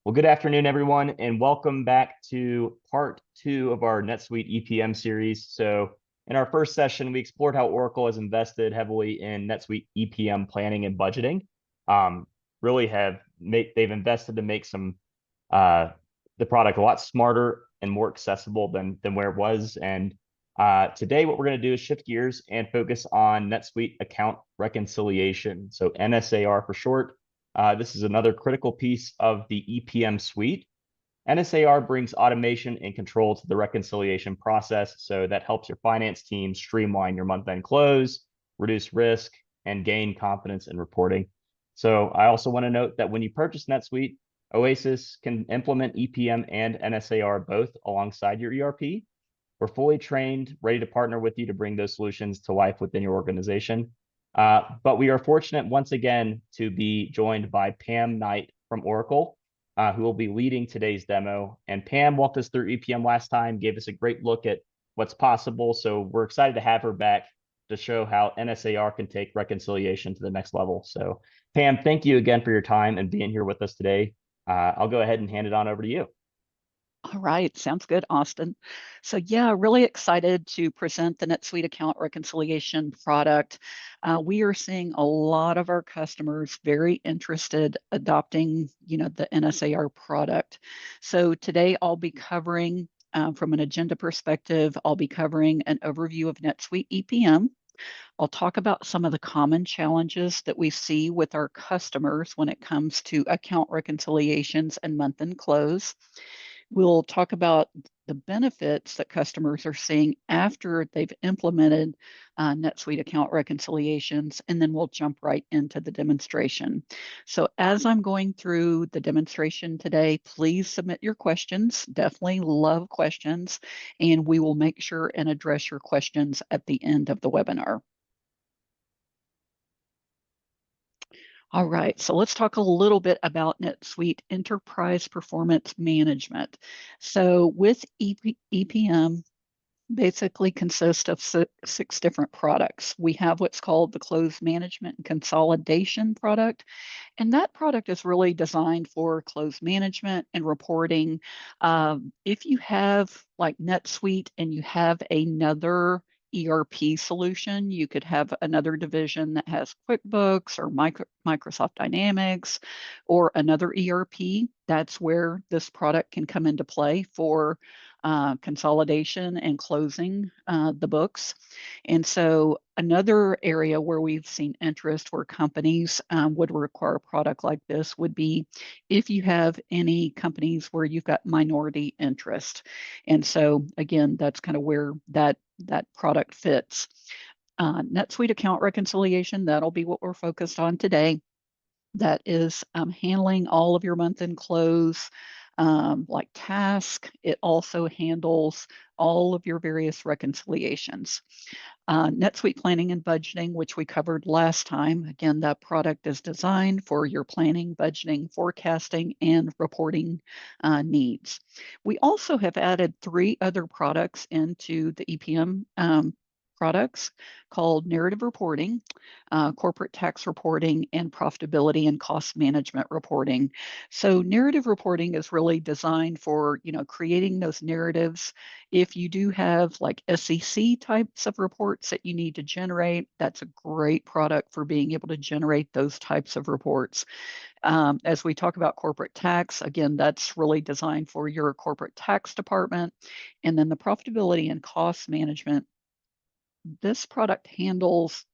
Well, good afternoon, everyone, and welcome back to part two of our NetSuite EPM series. So in our first session, we explored how Oracle has invested heavily in NetSuite EPM planning and budgeting. They've invested to make the product a lot smarter and more accessible than where it was. And today, what we're going to do is shift gears and focus on NetSuite Account Reconciliation, so NSAR for short. This is another critical piece of the EPM suite. NSAR brings automation and control to the reconciliation process, so that helps your finance team streamline your month-end close, reduce risk, and gain confidence in reporting. So I also want to note that when you purchase NetSuite, Oasis can implement EPM and NSAR both alongside your ERP. We're fully trained, ready to partner with you to bring those solutions to life within your organization. But we are fortunate once again to be joined by Pam Kight from Oracle, who will be leading today's demo. And Pam walked us through EPM last time, gave us a great look at what's possible. So we're excited to have her back to show how NSAR can take reconciliation to the next level. So Pam, thank you again for your time and being here with us today. I'll go ahead and hand it on over to you. All right, sounds good, Austin. So yeah, really excited to present the NetSuite Account Reconciliation product. We are seeing a lot of our customers very interested adopting, the NSAR product. So today I'll be covering, from an agenda perspective, I'll be covering an overview of NetSuite EPM. I'll talk about some of the common challenges that we see with our customers when it comes to account reconciliations and month-end close. We'll talk about the benefits that customers are seeing after they've implemented NetSuite account reconciliations, and then we'll jump right into the demonstration. So as I'm going through the demonstration today, please submit your questions. Definitely love questions, and we will make sure and address your questions at the end of the webinar. All right, so let's talk a little bit about NetSuite Enterprise Performance Management. So with EPM, basically consists of six different products. We have what's called the Close Management and Consolidation product, and that product is really designed for close management and reporting. If you have like NetSuite and you have another ERP solution, you could have another division that has QuickBooks or Microsoft Dynamics or another ERP. That's where this product can come into play for consolidation and closing the books. And so another area where we've seen interest where companies would require a product like this would be if you have any companies where you've got minority interest. And so again, that's kind of where that product fits. NetSuite Account Reconciliation, that'll be what we're focused on today. That is handling all of your month-end close, like task. It also handles all of your various reconciliations. NetSuite Planning and Budgeting, which we covered last time. Again, that product is designed for your planning, budgeting, forecasting, and reporting needs. We also have added 3 other products into the EPM products called narrative reporting, corporate tax reporting, and profitability and cost management reporting. So narrative reporting is really designed for, creating those narratives. If you do have like SEC types of reports that you need to generate, that's a great product for being able to generate those types of reports. As we talk about corporate tax, again, that's really designed for your corporate tax department. And then the profitability and cost management, this product handles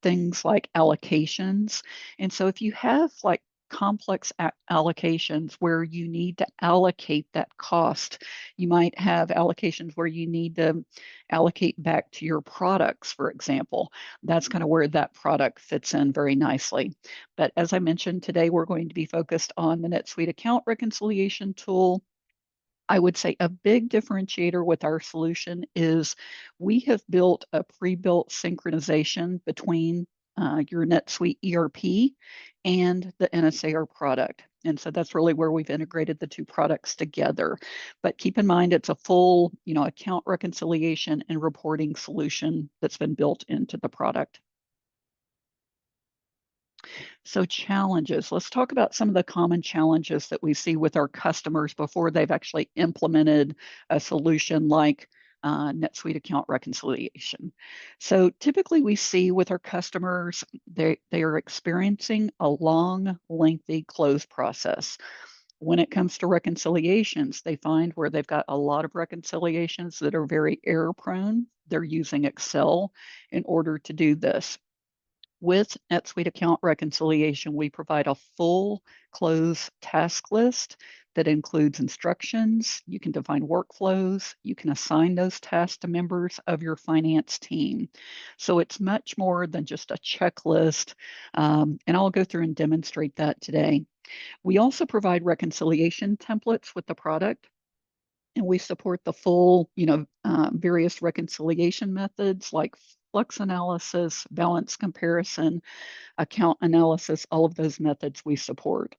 things like allocations. And so if you have like complex allocations where you need to allocate that cost, you might have allocations where you need to allocate back to your products, for example. That's kind of where that product fits in very nicely. But as I mentioned, today we're going to be focused on the NetSuite Account Reconciliation tool. I would say a big differentiator with our solution is we have built a pre-built synchronization between your NetSuite ERP and the NSAR product. And so that's really where we've integrated the 2 products together. But keep in mind, it's a full, account reconciliation and reporting solution that's been built into the product. So challenges, let's talk about some of the common challenges that we see with our customers before they've actually implemented a solution like NetSuite Account Reconciliation. So typically we see with our customers, they are experiencing a long, lengthy close process. When it comes to reconciliations, they find where they've got a lot of reconciliations that are very error prone. They're using Excel in order to do this. With NetSuite Account Reconciliation, we provide a full close task list that includes instructions. You can define workflows. You can assign those tasks to members of your finance team. So it's much more than just a checklist. And I'll go through and demonstrate that today. We also provide reconciliation templates with the product. And we support the full, various reconciliation methods like flux analysis, balance comparison, account analysis, all of those methods we support.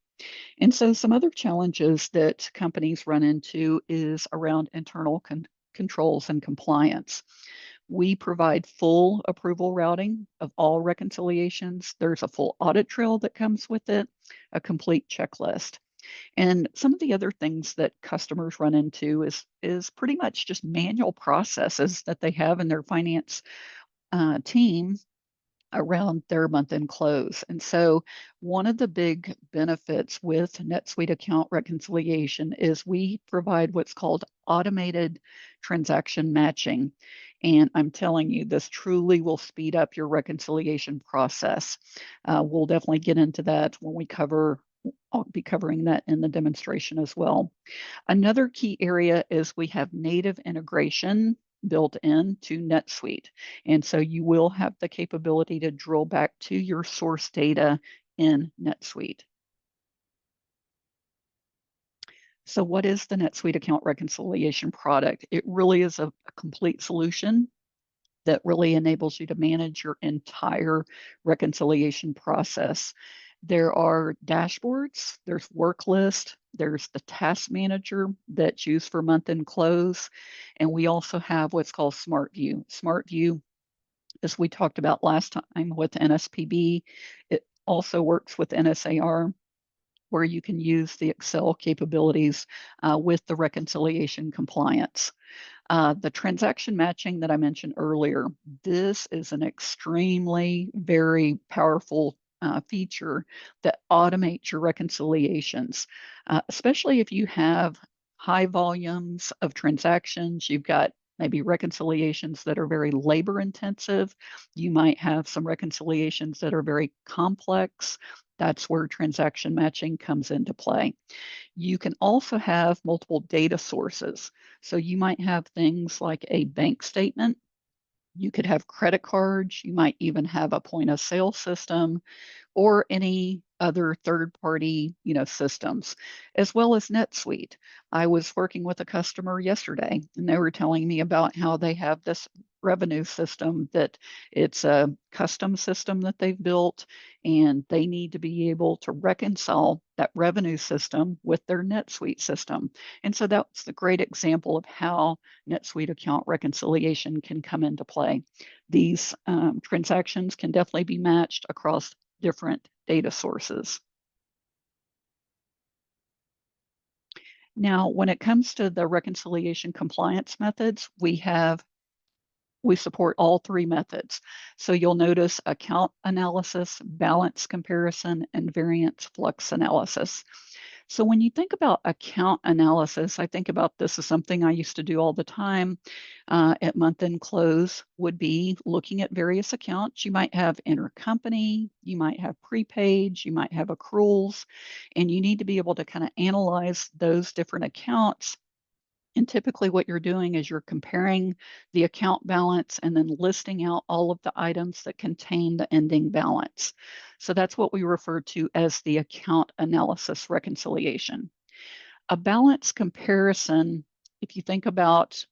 And so some other challenges that companies run into is around internal controls and compliance. We provide full approval routing of all reconciliations. There's a full audit trail that comes with it, a complete checklist. And some of the other things that customers run into is pretty much just manual processes that they have in their finance team around their month-end close. And so one of the big benefits with NetSuite Account Reconciliation is we provide what's called automated transaction matching. And I'm telling you, this truly will speed up your reconciliation process. We'll definitely get into that when we cover, I'll be covering that in the demonstration as well. Another key area is we have native integration built into NetSuite. And so you will have the capability to drill back to your source data in NetSuite. So what is the NetSuite Account Reconciliation product? It really is a complete solution that really enables you to manage your entire reconciliation process. There are dashboards, there's work list, there's the task manager that's used for month-end close, and we also have what's called Smart View. Smart View, as we talked about last time with NSPB, it also works with NSAR, where you can use the Excel capabilities with the reconciliation compliance. The transaction matching that I mentioned earlier, this is an extremely very powerful feature that automates your reconciliations, especially if you have high volumes of transactions. You've got maybe reconciliations that are very labor intensive. You might have some reconciliations that are very complex. That's where transaction matching comes into play. You can also have multiple data sources. So you might have things like a bank statement. You could have credit cards. You might even have a point of sale system or any other third-party, systems, as well as NetSuite. I was working with a customer yesterday, and they were telling me about how they have this revenue system that it's a custom system that they've built, and they need to be able to reconcile that revenue system with their NetSuite system. And so that's the great example of how NetSuite account reconciliation can come into play. These transactions can definitely be matched across different data sources. Now, when it comes to the reconciliation compliance methods, we support all three methods. So you'll notice account analysis, balance comparison, and variance flux analysis. So when you think about account analysis, I think about this as something I used to do all the time at month-end close would be looking at various accounts. You might have intercompany, you might have prepaids, you might have accruals, and you need to be able to kind of analyze those different accounts. And typically what you're doing is you're comparing the account balance and then listing out all of the items that contain the ending balance. So that's what we refer to as the account analysis reconciliation. A balance comparison, if you think about,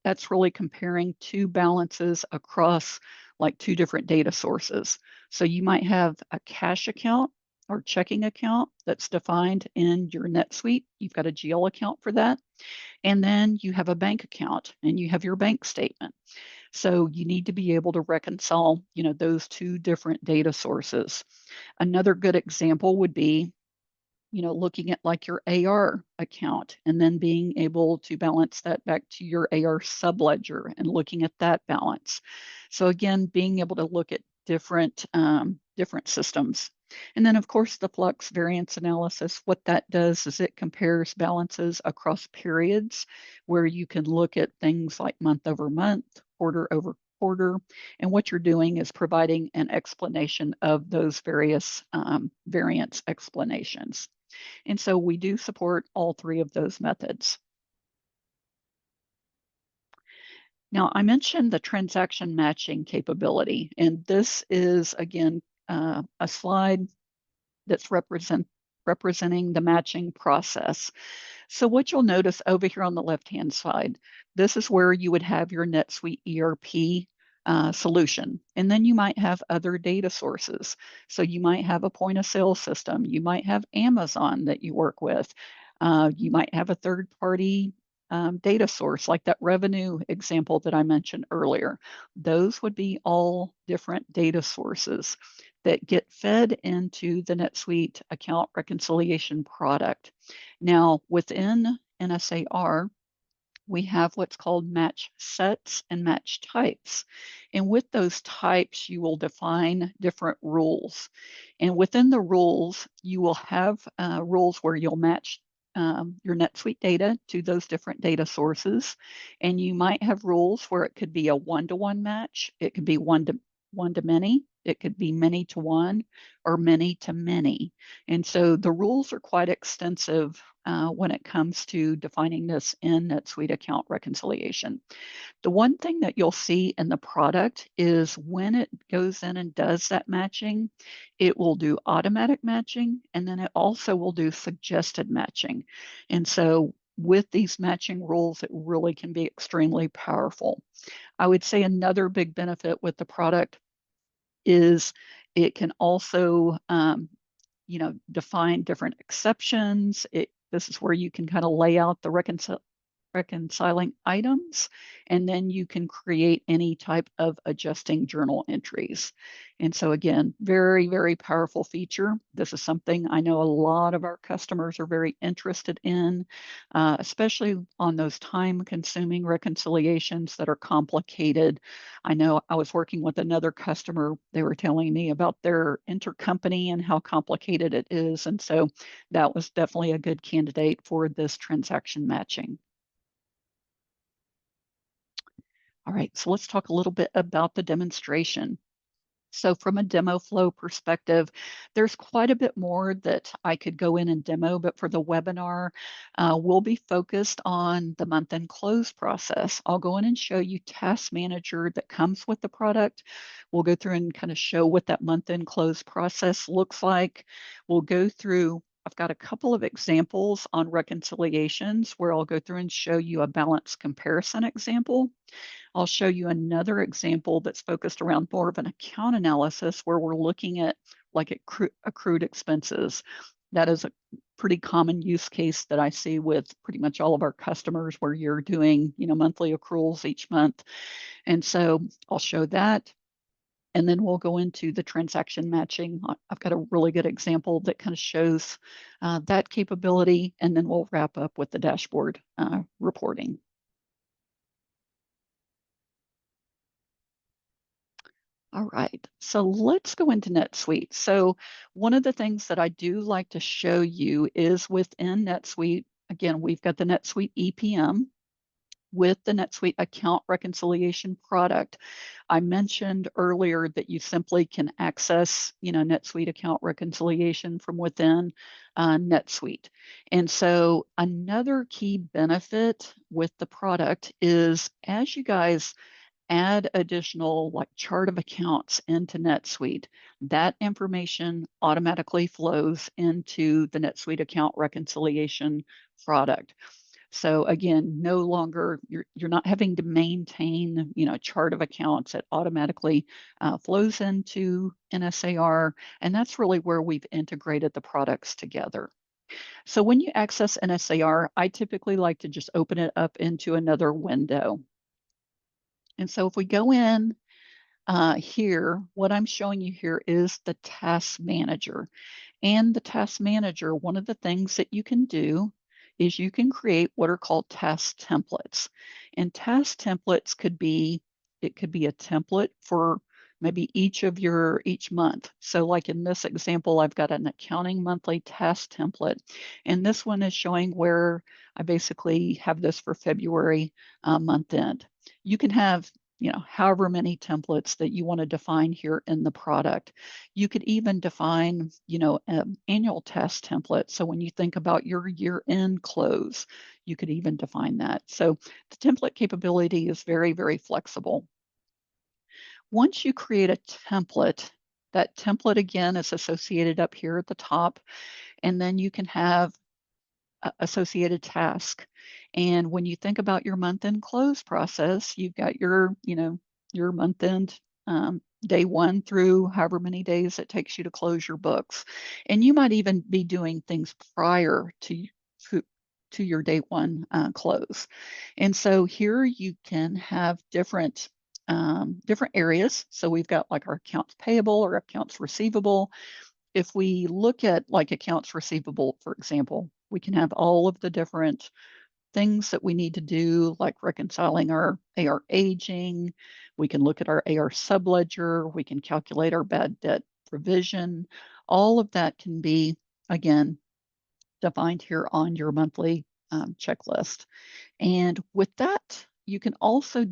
that's really comparing two balances across like two different data sources. So you might have a cash account or checking account that's defined in your NetSuite. You've got a GL account for that. And then you have a bank account and you have your bank statement. So you need to be able to reconcile, those two different data sources. Another good example would be, looking at like your AR account and then being able to balance that back to your AR subledger and looking at that balance. So again, being able to look at different systems. And then of course the flux variance analysis, what that does is it compares balances across periods where you can look at things like month over month, quarter over quarter. And what you're doing is providing an explanation of those various variance explanations. And so we do support all three of those methods. Now, I mentioned the transaction matching capability, and this is, again, a slide that's representing the matching process. So what you'll notice over here on the left-hand side, this is where you would have your NetSuite ERP solution. And then you might have other data sources. So you might have a point of sale system. You might have Amazon that you work with. You might have a third-party data source like that revenue example that I mentioned earlier. Those would be all different data sources that get fed into the NetSuite Account Reconciliation product. Now, within NSAR, we have what's called match sets and match types. And with those types, you will define different rules. And within the rules, you will have rules where you'll match your NetSuite data to those different data sources. And you might have rules where it could be a one-to-one match. It could be one to many. It could be many to one or many to many. And so the rules are quite extensive when it comes to defining this in NetSuite Account Reconciliation. The one thing that you'll see in the product is when it goes in and does that matching, it will do automatic matching, and then it also will do suggested matching. And so with these matching rules, it really can be extremely powerful. I would say another big benefit with the product is it can also define different exceptions. This is where you can kind of lay out the reconciling items, and then you can create any type of adjusting journal entries. And so again, very, very powerful feature. This is something I know a lot of our customers are very interested in, especially on those time-consuming reconciliations that are complicated. I know I was working with another customer. They were telling me about their intercompany and how complicated it is. And so that was definitely a good candidate for this transaction matching. All right, so let's talk a little bit about the demonstration. So from a demo flow perspective, there's quite a bit more that I could go in and demo, but for the webinar, we'll be focused on the month-end close process. I'll go in and show you Task Manager that comes with the product. We'll go through and kind of show what that month-end close process looks like. We'll go through, I've got a couple of examples on reconciliations where I'll go through and show you a balance comparison example. I'll show you another example that's focused around more of an account analysis where we're looking at like accrued expenses. That is a pretty common use case that I see with pretty much all of our customers where you're doing, monthly accruals each month. And so I'll show that. And then we'll go into the transaction matching. I've got a really good example that kind of shows that capability. And then we'll wrap up with the dashboard reporting. All right, so let's go into NetSuite. So one of the things that I do like to show you is within NetSuite, again, we've got the NetSuite EPM with the NetSuite Account Reconciliation product. I mentioned earlier that you simply can access, NetSuite Account Reconciliation from within NetSuite. And so another key benefit with the product is as you guys add additional like chart of accounts into NetSuite, that information automatically flows into the NetSuite Account Reconciliation product. So again, no longer you're not having to maintain chart of accounts. It automatically flows into NSAR, and that's really where we've integrated the products together. So when you access NSAR, I typically like to just open it up into another window. And so if we go in here, what I'm showing you here is the task manager. And the task manager, one of the things that you can do is you can create what are called task templates. And task templates could be, it could be a template for maybe each month. So like in this example, I've got an accounting monthly task template. And this one is showing where I basically have this for February month end. You can have however many templates that you want to define here in the product. You could even define, an annual task template. So when you think about your year-end close, you could even define that. So the template capability is very, very flexible. Once you create a template, that template again is associated up here at the top, and then you can have associated task. And when you think about your month-end close process, you've got your month-end day one through however many days it takes you to close your books. And you might even be doing things prior to your day one close. And so here you can have different areas. So we've got like our accounts payable or accounts receivable. If we look at like accounts receivable, for example, we can have all of the different things that we need to do, like reconciling our AR aging. We can look at our AR subledger. We can calculate our bad debt provision. All of that can be, again, defined here on your monthly checklist. And with that, you can also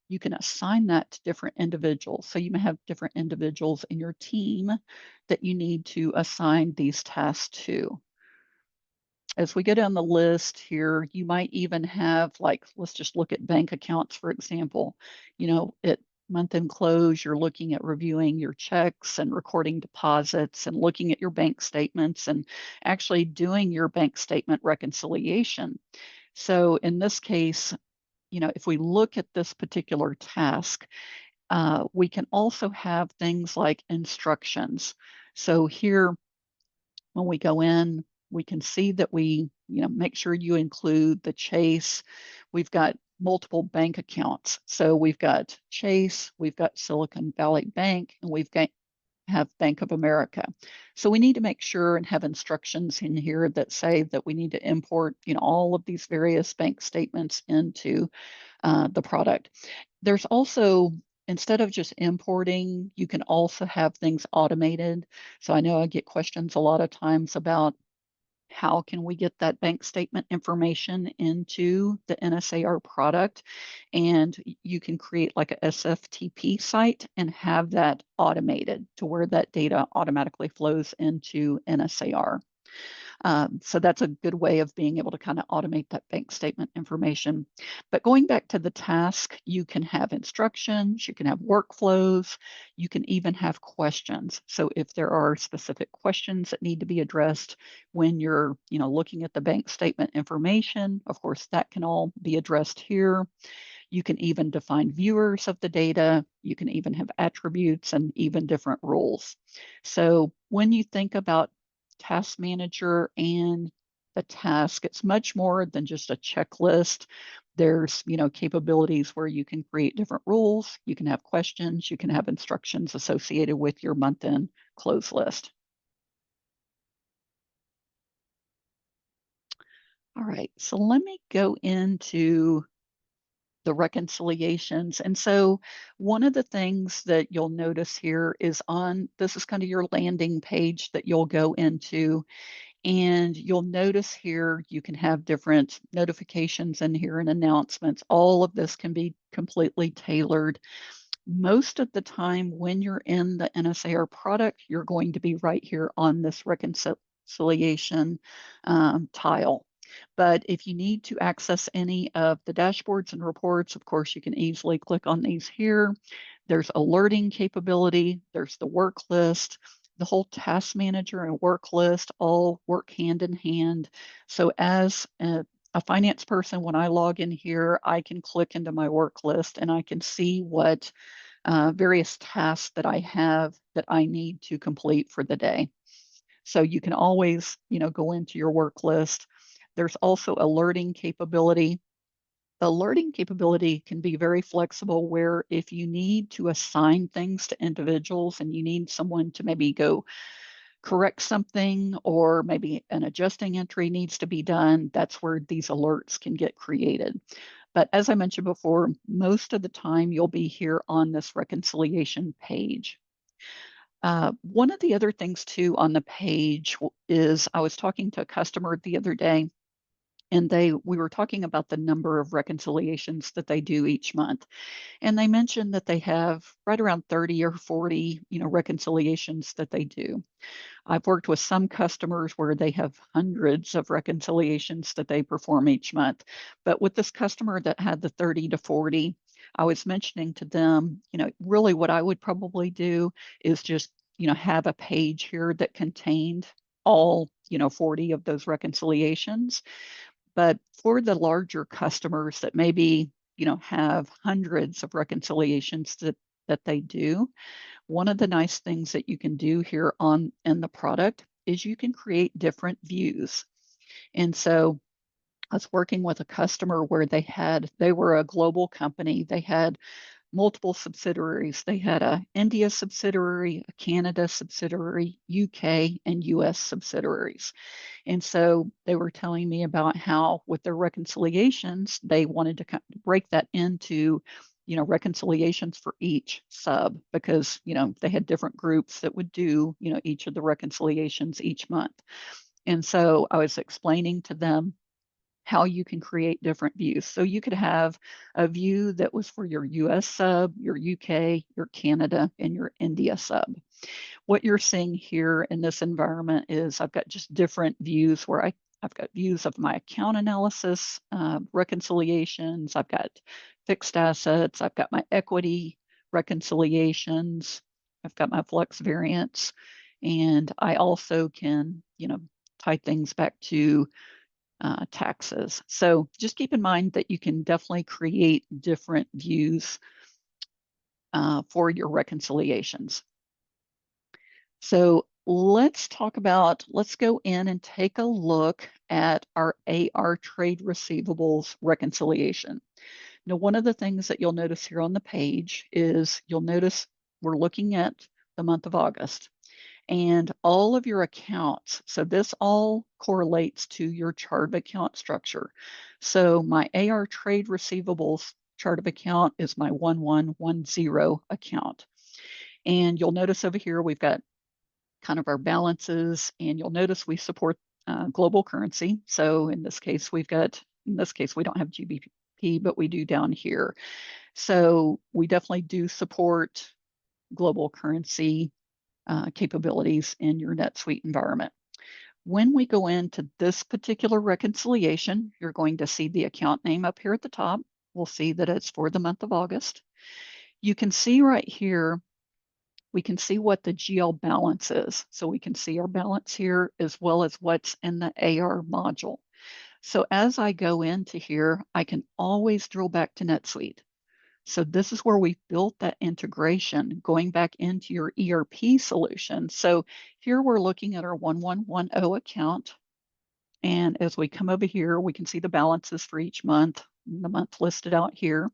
you can assign that to different individuals. So you may have different individuals in your team that you need to assign these tasks to. As we go down the list here, you might even have, like, let's just look at bank accounts, for example. At month end close, you're looking at reviewing your checks and recording deposits and looking at your bank statements and actually doing your bank statement reconciliation. So in this case, if we look at this particular task, we can also have things like instructions. So here, when we go in, we can see that we, make sure you include the Chase. We've got multiple bank accounts. So we've got Chase, we've got Silicon Valley Bank, and have Bank of America. So we need to make sure and have instructions in here that say that we need to import, all of these various bank statements into the product. There's also, instead of just importing, you can also have things automated. So I know I get questions a lot of times about how can we get that bank statement information into the NSAR product? And you can create like a SFTP site and have that automated to where that data automatically flows into NSAR. So that's a good way of being able to kind of automate that bank statement information. But going back to the task, you can have instructions, you can have workflows, you can even have questions. So if there are specific questions that need to be addressed when you're, looking at the bank statement information, of course, that can all be addressed here. You can even define viewers of the data. You can even have attributes and even different rules. So when you think about task manager and the task, it's much more than just a checklist. There's, capabilities where you can create different rules, you can have questions, you can have instructions associated with your month-end close list. All right, so let me go into the reconciliations. And so one of the things that you'll notice here is this is kind of your landing page that you'll go into. And you'll notice here you can have different notifications in here and announcements. All of this can be completely tailored. Most of the time when you're in the NSAR product, you're going to be right here on this reconciliation tile. But if you need to access any of the dashboards and reports, of course, you can easily click on these here. There's alerting capability, there's the work list, the whole task manager and work list all work hand in hand. So as a finance person, when I log in here, I can click into my work list and I can see what various tasks that I have that I need to complete for the day. So you can always, go into your work list. There's also alerting capability. The alerting capability can be very flexible, where if you need to assign things to individuals and you need someone to maybe go correct something, or maybe an adjusting entry needs to be done, that's where these alerts can get created. But as I mentioned before, most of the time you'll be here on this reconciliation page. One of the other things too on the page is, I was talking to a customer the other day, and we were talking about the number of reconciliations that they do each month. And they mentioned that they have right around 30 or 40, reconciliations that they do. I've worked with some customers where they have hundreds of reconciliations that they perform each month. But with this customer that had the 30 to 40, I was mentioning to them, really what I would probably do is just, have a page here that contained all, 40 of those reconciliations. But for the larger customers that maybe, have hundreds of reconciliations that they do, one of the nice things that you can do here in the product is you can create different views. And so I was working with a customer where they were a global company. They had multiple subsidiaries. They had a India subsidiary, a Canada subsidiary, UK, and US subsidiaries. And so they were telling me about how with their reconciliations, they wanted to break that into, reconciliations for each sub, because, they had different groups that would do, each of the reconciliations each month. And so I was explaining to them how you can create different views. So you could have a view that was for your US sub, your UK, your Canada, and your India sub. What you're seeing here in this environment is I've got just different views where I've got views of my account analysis, reconciliations, I've got fixed assets, I've got my equity reconciliations, I've got my flex variance, and I also can, tie things back to taxes. So just keep in mind that you can definitely create different views for your reconciliations. So let's go in and take a look at our AR trade receivables reconciliation. Now, one of the things that you'll notice here on the page is you'll notice we're looking at the month of August. And all of your accounts, so this all correlates to your chart of account structure. So my AR trade receivables chart of account is my 1110 account. And you'll notice over here we've got kind of our balances, and you'll notice we support global currency. So in this case, we don't have GBP, but we do down here. So we definitely do support global currency capabilities in your NetSuite environment. When we go into this particular reconciliation, you're going to see the account name up here at the top. We'll see that it's for the month of August. You can see right here, we can see what the GL balance is. So we can see our balance here as well as what's in the AR module. So as I go into here, I can always drill back to NetSuite. So this is where we built that integration going back into your ERP solution. So here we're looking at our 1110 account. And as we come over here, we can see the balances for each month, the month listed out here,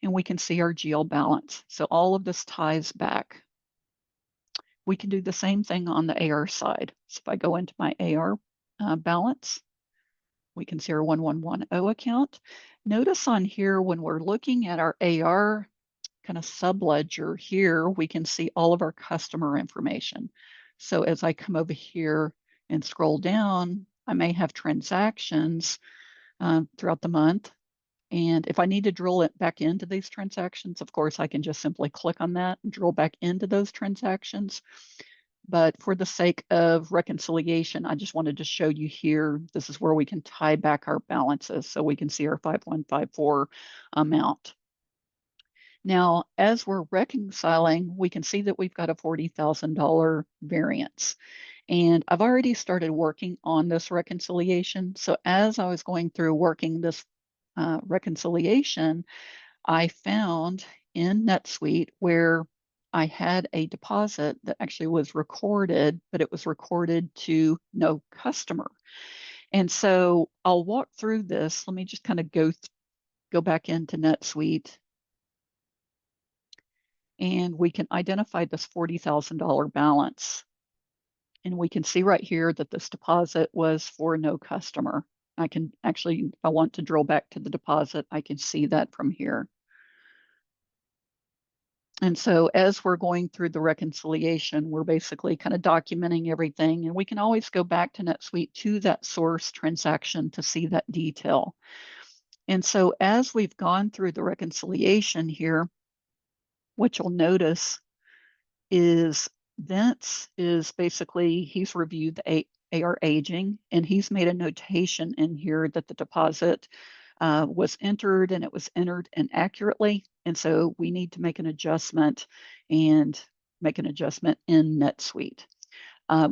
and we can see our GL balance. So all of this ties back. We can do the same thing on the AR side. So if I go into my AR balance, we can see our 1110 account. Notice on here, when we're looking at our AR kind of subledger here, we can see all of our customer information. So as I come over here and scroll down, I may have transactions throughout the month. And if I need to drill it back into these transactions, of course, I can just simply click on that and drill back into those transactions. But for the sake of reconciliation, I just wanted to show you here, this is where we can tie back our balances so we can see our 5154 amount. Now, as we're reconciling, we can see that we've got a $40,000 variance. And I've already started working on this reconciliation. So as I was going through working this reconciliation, I found in NetSuite where I had a deposit that actually was recorded, but it was recorded to no customer. And so I'll walk through this. Let me just kind of go go back into NetSuite, and we can identify this $40,000 balance. And we can see right here that this deposit was for no customer. I can actually, if I want to drill back to the deposit, I can see that from here. And so as we're going through the reconciliation, we're basically kind of documenting everything. And we can always go back to NetSuite to that source transaction to see that detail. And so as we've gone through the reconciliation here, what you'll notice is Vince is basically, he's reviewed the AR aging, and he's made a notation in here that the deposit was entered, and it was entered inaccurately. And so we need to make an adjustment in NetSuite.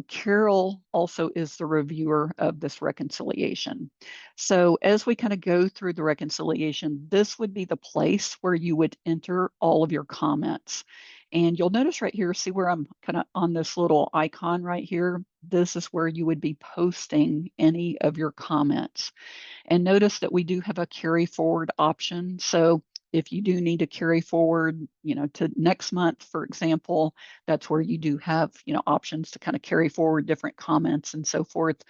Carol also is the reviewer of this reconciliation. So as we kind of go through the reconciliation, this would be the place where you would enter all of your comments. And you'll notice right here, see where I'm kind of on this little icon right here? This is where you would be posting any of your comments. And notice that we do have a carry forward option. So if you do need to carry forward, to next month, for example, that's where you do have, options to kind of carry forward different comments and so forth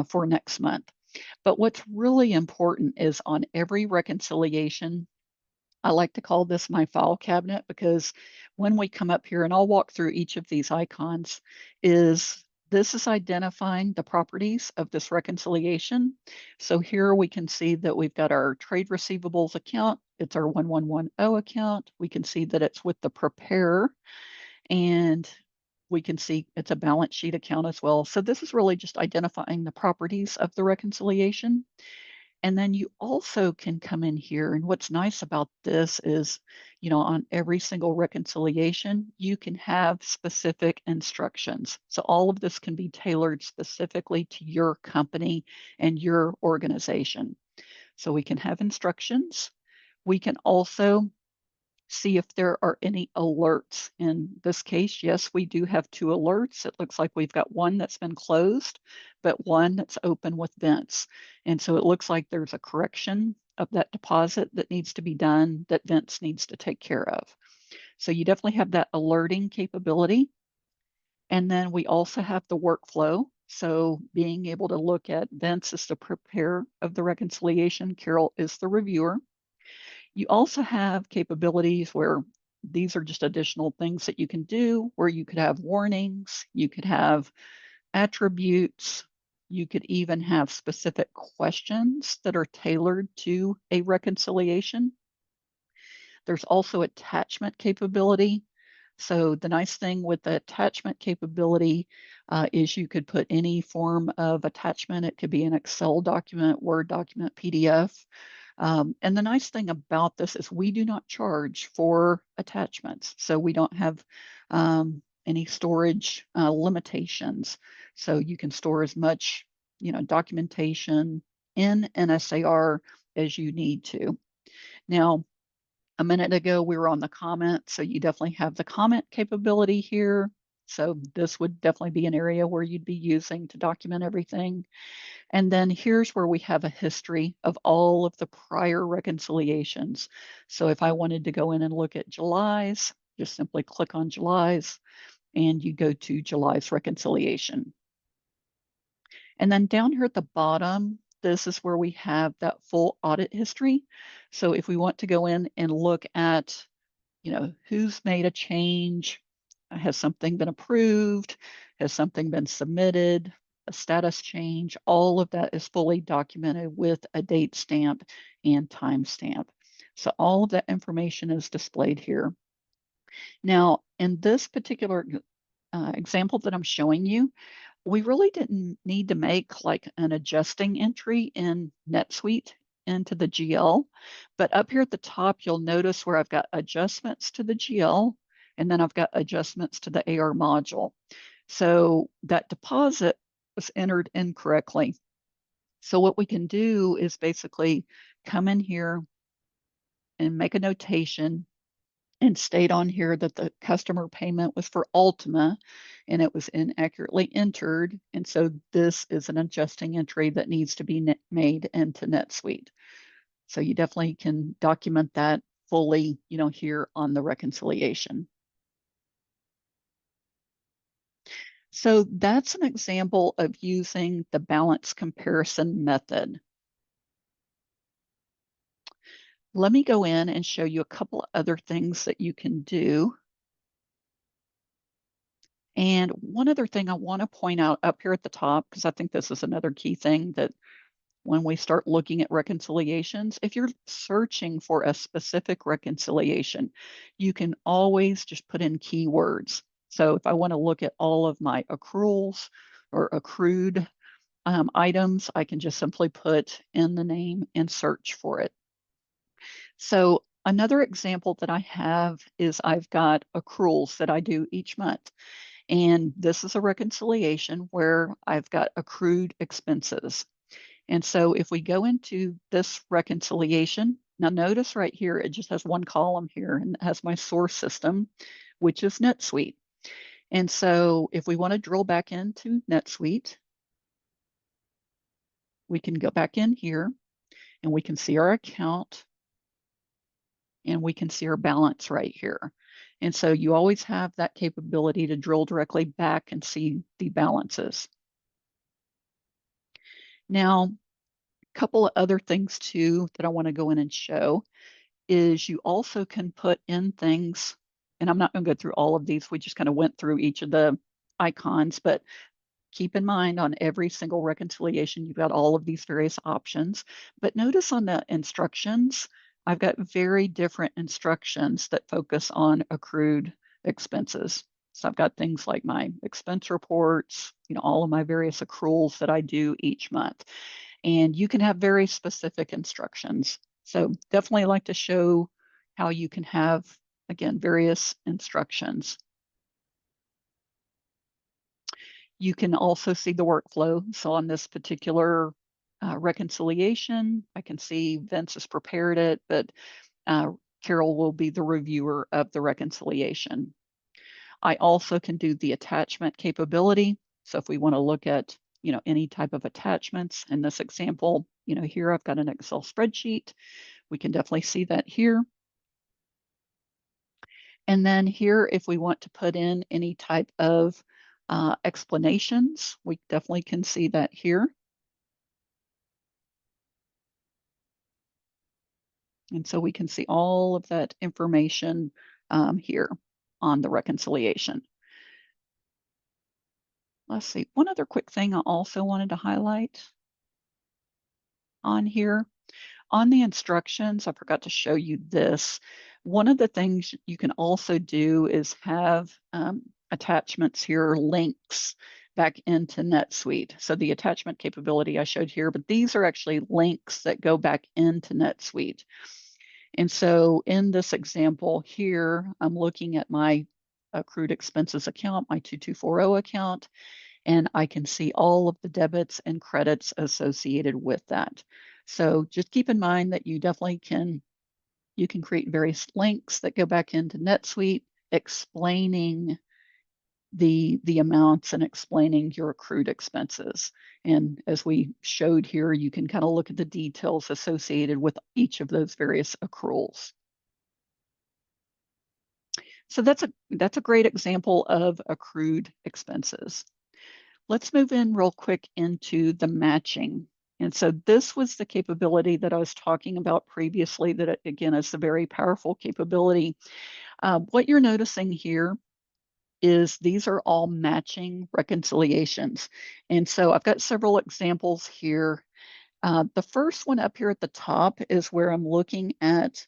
for next month. But what's really important is on every reconciliation, I like to call this my file cabinet, because when we come up here, and I'll walk through each of these icons, this is identifying the properties of this reconciliation. So here we can see that we've got our trade receivables account. It's our 1110 account. We can see that it's with the preparer, and we can see it's a balance sheet account as well. So this is really just identifying the properties of the reconciliation. And then you also can come in here, and what's nice about this is, on every single reconciliation, you can have specific instructions. So all of this can be tailored specifically to your company and your organization. So we can have instructions. We can also see if there are any alerts. In this case, yes, we do have 2 alerts. It looks like we've got one that's been closed, but one that's open with Vince. And so it looks like there's a correction of that deposit that needs to be done that Vince needs to take care of. So you definitely have that alerting capability. And then we also have the workflow. So being able to look at Vince as the preparer of the reconciliation, Carol is the reviewer. You also have capabilities where these are just additional things that you can do, where you could have warnings, you could have attributes, you could even have specific questions that are tailored to a reconciliation. There's also attachment capability. So the nice thing with the attachment capability is you could put any form of attachment. It could be an Excel document, Word document, PDF. And the nice thing about this is we do not charge for attachments. So we don't have any storage limitations. So you can store as much, documentation in NSAR as you need to. Now, a minute ago, we were on the comment. So you definitely have the comment capability here. So this would definitely be an area where you'd be using to document everything. And then here's where we have a history of all of the prior reconciliations. So if I wanted to go in and look at July's, just simply click on July's, and you go to July's reconciliation. And then down here at the bottom, this is where we have that full audit history. So if we want to go in and look at, who's made a change, has something been approved, has something been submitted, a status change, all of that is fully documented with a date stamp and time stamp. So all of that information is displayed here. Now, in this particular example that I'm showing you, we really didn't need to make like an adjusting entry in NetSuite into the GL, but up here at the top, you'll notice where I've got adjustments to the GL, and then I've got adjustments to the AR module. So that deposit was entered incorrectly. So what we can do is basically come in here and make a notation and state on here that the customer payment was for Ultima and it was inaccurately entered. And so this is an adjusting entry that needs to be made into NetSuite. So you definitely can document that fully, here on the reconciliation. So that's an example of using the balance comparison method. Let me go in and show you a couple of other things that you can do. And one other thing I want to point out up here at the top, because I think this is another key thing that when we start looking at reconciliations, if you're searching for a specific reconciliation, you can always just put in keywords. So if I want to look at all of my accruals or accrued items, I can just simply put in the name and search for it. So another example that I have is I've got accruals that I do each month. And this is a reconciliation where I've got accrued expenses. And so if we go into this reconciliation, now notice right here, it just has one column here and it has my source system, which is NetSuite. And so if we want to drill back into NetSuite, we can go back in here and we can see our account and we can see our balance right here. And so you always have that capability to drill directly back and see the balances. Now, a couple of other things too that I want to go in and show is you also can put in things, and I'm not going to go through all of these. We just kind of went through each of the icons, but keep in mind on every single reconciliation, you've got all of these various options. But notice on the instructions, I've got very different instructions that focus on accrued expenses. So I've got things like my expense reports, all of my various accruals that I do each month. And you can have very specific instructions. So definitely like to show how you can have, again, various instructions. You can also see the workflow. So on this particular reconciliation, I can see Vince has prepared it, but Carol will be the reviewer of the reconciliation. I also can do the attachment capability. So if we want to look at, any type of attachments, in this example, here I've got an Excel spreadsheet. We can definitely see that here. And then here, if we want to put in any type of explanations, we definitely can see that here. And so we can see all of that information here on the reconciliation. Let's see, one other quick thing I also wanted to highlight on here. On the instructions, I forgot to show you this. One of the things you can also do is have attachments here, links back into NetSuite. So the attachment capability I showed here, but these are actually links that go back into NetSuite. And so in this example here, I'm looking at my accrued expenses account, my 2240 account, and I can see all of the debits and credits associated with that. So just keep in mind that you definitely can create various links that go back into NetSuite explaining the amounts and explaining your accrued expenses. And as we showed here, you can kind of look at the details associated with each of those various accruals. So that's a great example of accrued expenses. Let's move in real quick into the matching. And so this was the capability that I was talking about previously that, again, is a very powerful capability. What you're noticing here is these are all matching reconciliations. And so I've got several examples here. The first one up here at the top is where I'm looking at,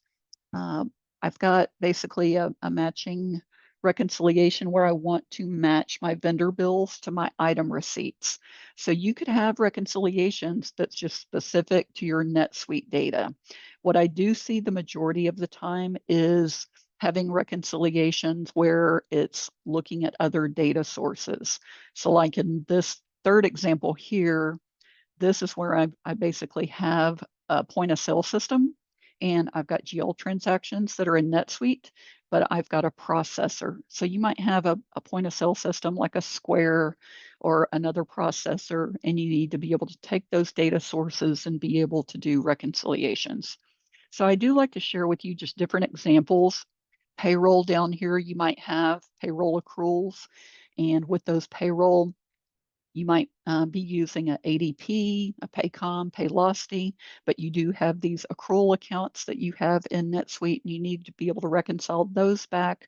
I've got basically a matching reconciliation where I want to match my vendor bills to my item receipts. So you could have reconciliations that's just specific to your NetSuite data. What I do see the majority of the time is having reconciliations where it's looking at other data sources. So like in this third example here, this is where I basically have a point of sale system and I've got GL transactions that are in NetSuite, but I've got a processor. So you might have a point of sale system like a Square or another processor, and you need to be able to take those data sources and be able to do reconciliations. So I do like to share with you just different examples. Payroll down here, you might have payroll accruals. And with those payroll, you might be using a ADP, a Paycom, Paylocity, but you do have these accrual accounts that you have in NetSuite, and you need to be able to reconcile those back.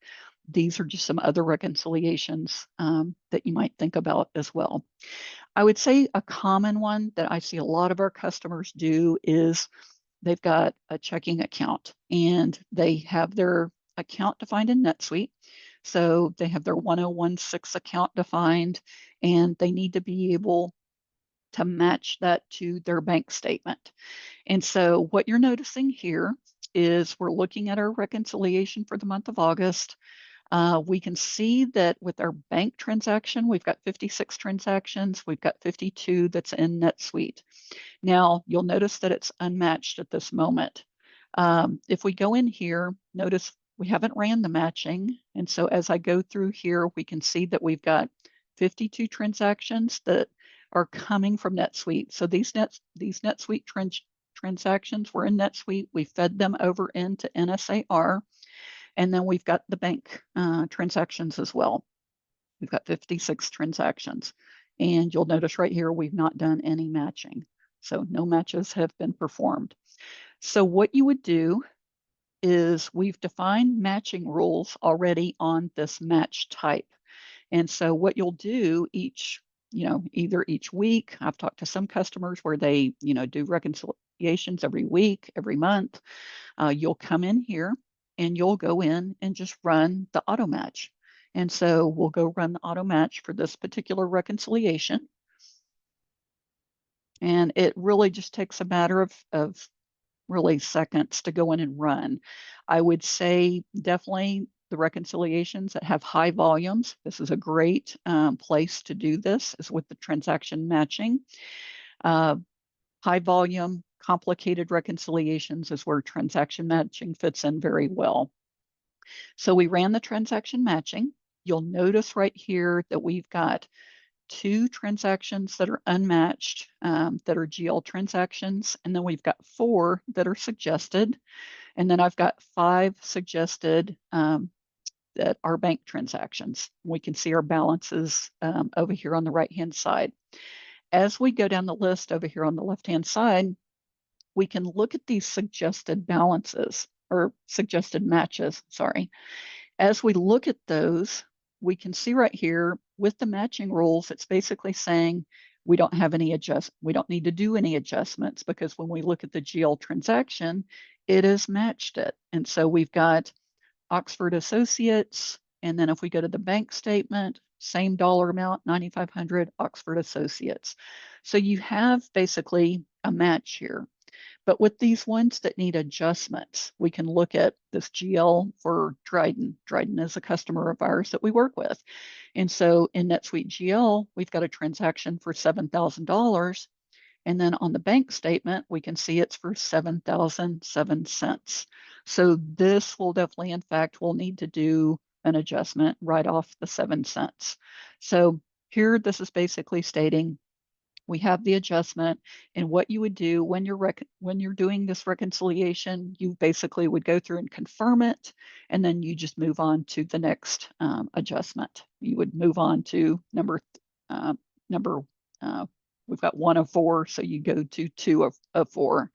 These are just some other reconciliations that you might think about as well. I would say a common one that I see a lot of our customers do is they've got a checking account and they have their account defined in NetSuite. So they have their 1016 account defined and they need to be able to match that to their bank statement. And so what you're noticing here is we're looking at our reconciliation for the month of August. We can see that with our bank transaction, we've got 56 transactions. We've got 52 that's in NetSuite. Now, you'll notice that it's unmatched at this moment. If we go in here, notice we haven't ran the matching. And so as I go through here, we can see that we've got 52 transactions that are coming from NetSuite. So these NetSuite transactions were in NetSuite. We fed them over into NSAR. And then we've got the bank transactions as well. We've got 56 transactions. And you'll notice right here, we've not done any matching. So no matches have been performed. So what you would do is we've defined matching rules already on this match type. And so what you'll do either each week, I've talked to some customers where they, do reconciliations every week, every month. You'll come in here and you'll go in and just run the auto match. And so we'll go run the auto match for this particular reconciliation. And it really just takes a matter of really seconds to go in and run. I would say definitely the reconciliations that have high volumes. This is a great place to do this is with the transaction matching. High volume, complicated reconciliations is where transaction matching fits in very well. So we ran the transaction matching. You'll notice right here that we've got 2 transactions that are unmatched that are GL transactions. And then we've got 4 that are suggested. And then I've got 5 suggested that are bank transactions. We can see our balances over here on the right-hand side. As we go down the list over here on the left-hand side, we can look at these suggested balances or suggested matches, sorry. As we look at those, we can see right here with the matching rules, it's basically saying we don't need to do any adjustments because when we look at the GL transaction, it has matched it. And so we've got Oxford Associates, and then if we go to the bank statement, same dollar amount, 9,500 Oxford Associates. So you have basically a match here. But with these ones that need adjustments, we can look at this GL for Dryden. Dryden is a customer of ours that we work with. And so in NetSuite GL, we've got a transaction for $7,000. And then on the bank statement, we can see it's for 7,007 cents. So this will definitely, in fact, we'll need to do an adjustment right off the 7 cents. So here, this is basically stating we have the adjustment, and what you would do when you're doing this reconciliation, you basically would go through and confirm it, and then you just move on to the next adjustment. You would move on to we've got 1 of 4, so you go to 2 of 4.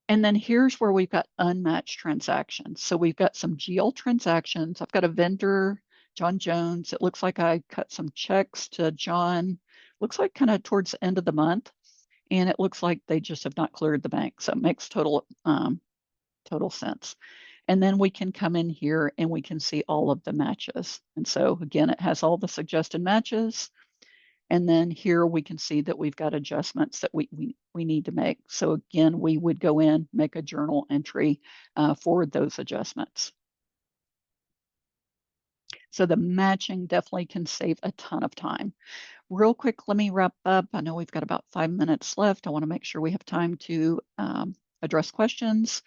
And then here's where we've got unmatched transactions. So we've got some GL transactions. I've got a vendor, John Jones. It looks like I cut some checks to John. Looks like kind of towards the end of the month. And it looks like they just have not cleared the bank. So it makes total sense. And then we can come in here and we can see all of the matches. And so again, it has all the suggested matches. And then here we can see that we've got adjustments that we need to make. So again, we would go in, make a journal entry for those adjustments. So the matching definitely can save a ton of time. Real quick, let me wrap up. I know we've got about 5 minutes left. I want to make sure we have time to address questions.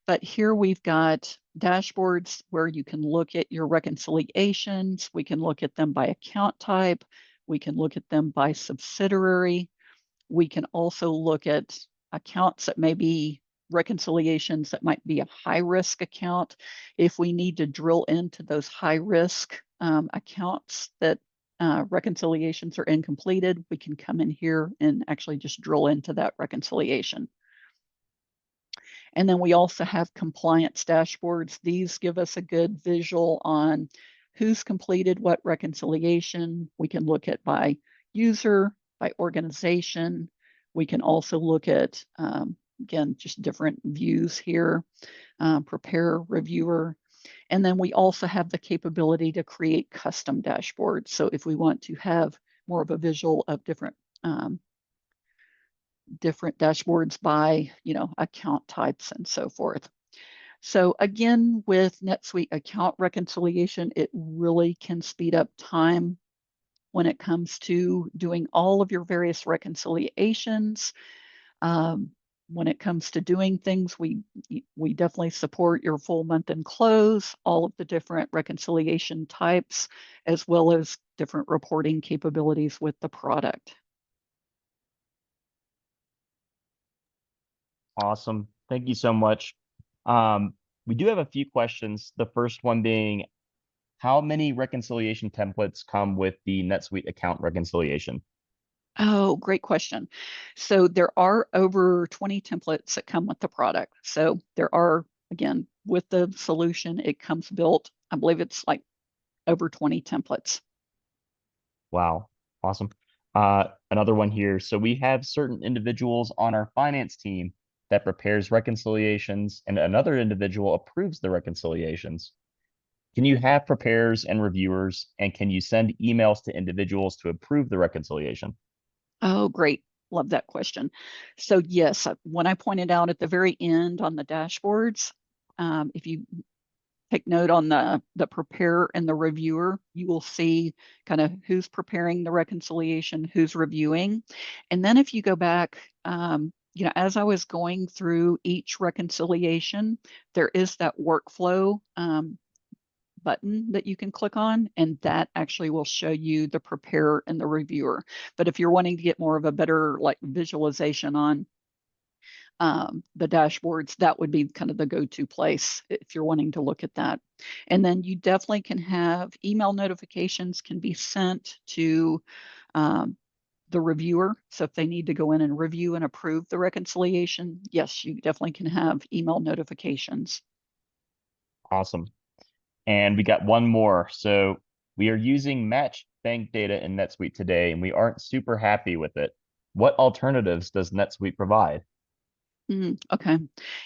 But here we've got dashboards where you can look at your reconciliations. We can look at them by account type. We can look at them by subsidiary. We can also look at accounts that maybe reconciliations that might be a high risk account. If we need to drill into those high risk accounts that reconciliations are incompleted, we can come in here and actually just drill into that reconciliation. And then we also have compliance dashboards. These give us a good visual on who's completed what reconciliation. We can look at by user, by organization. We can also look at, again, just different views here, prepare, reviewer. And then we also have the capability to create custom dashboards. So if we want to have more of a visual of different dashboards by, account types and so forth. So again, with NetSuite Account Reconciliation, it really can speed up time when it comes to doing all of your various reconciliations. When it comes to doing things, we definitely support your full month end close, all of the different reconciliation types, as well as different reporting capabilities with the product. Awesome. Thank you so much. We do have a few questions. The first one being, how many reconciliation templates come with the NetSuite account reconciliation? Oh, great question. So there are over 20 templates that come with the product. So there are, again, with the solution, it comes built, I believe it's like over 20 templates. Wow. Awesome. Another one here. So we have certain individuals on our finance team that prepares reconciliations and another individual approves the reconciliations. Can you have preparers and reviewers, and can you send emails to individuals to approve the reconciliation? Oh, great. Love that question. So yes, when I pointed out at the very end on the dashboards, if you take note on the preparer and the reviewer, you will see kind of who's preparing the reconciliation, who's reviewing. And then if you go back, as I was going through each reconciliation, there is that workflow button that you can click on, and that actually will show you the preparer and the reviewer. But if you're wanting to get more of a better like visualization on the dashboards, that would be kind of the go-to place if you're wanting to look at that. And then you definitely can have email notifications can be sent to the reviewer. So if they need to go in and review and approve the reconciliation, yes, you definitely can have email notifications. Awesome. And we got one more. So we are using match bank data in NetSuite today, and we aren't super happy with it. What alternatives does NetSuite provide? Okay.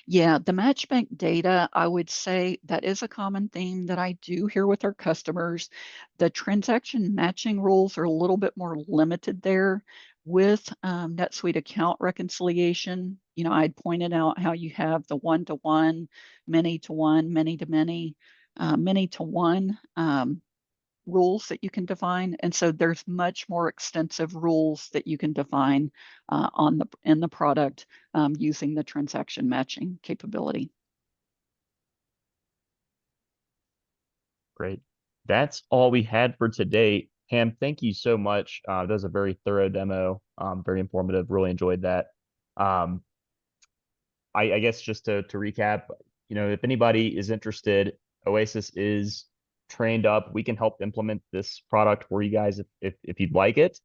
Yeah, the match bank data, I would say that is a common theme that I do hear with our customers. The transaction matching rules are a little bit more limited there. With NetSuite account reconciliation, I'd pointed out how you have the one-to-one, many-to-one, many-to-many, many-to-one rules that you can define. And so there's much more extensive rules that you can define in the product using the transaction matching capability. Great. That's all we had for today. Pam, thank you so much. That was a very thorough demo, very informative. Really enjoyed that. Um, I guess just to recap, if anybody is interested, Oasis is trained up. We can help implement this product for you guys if you'd like it.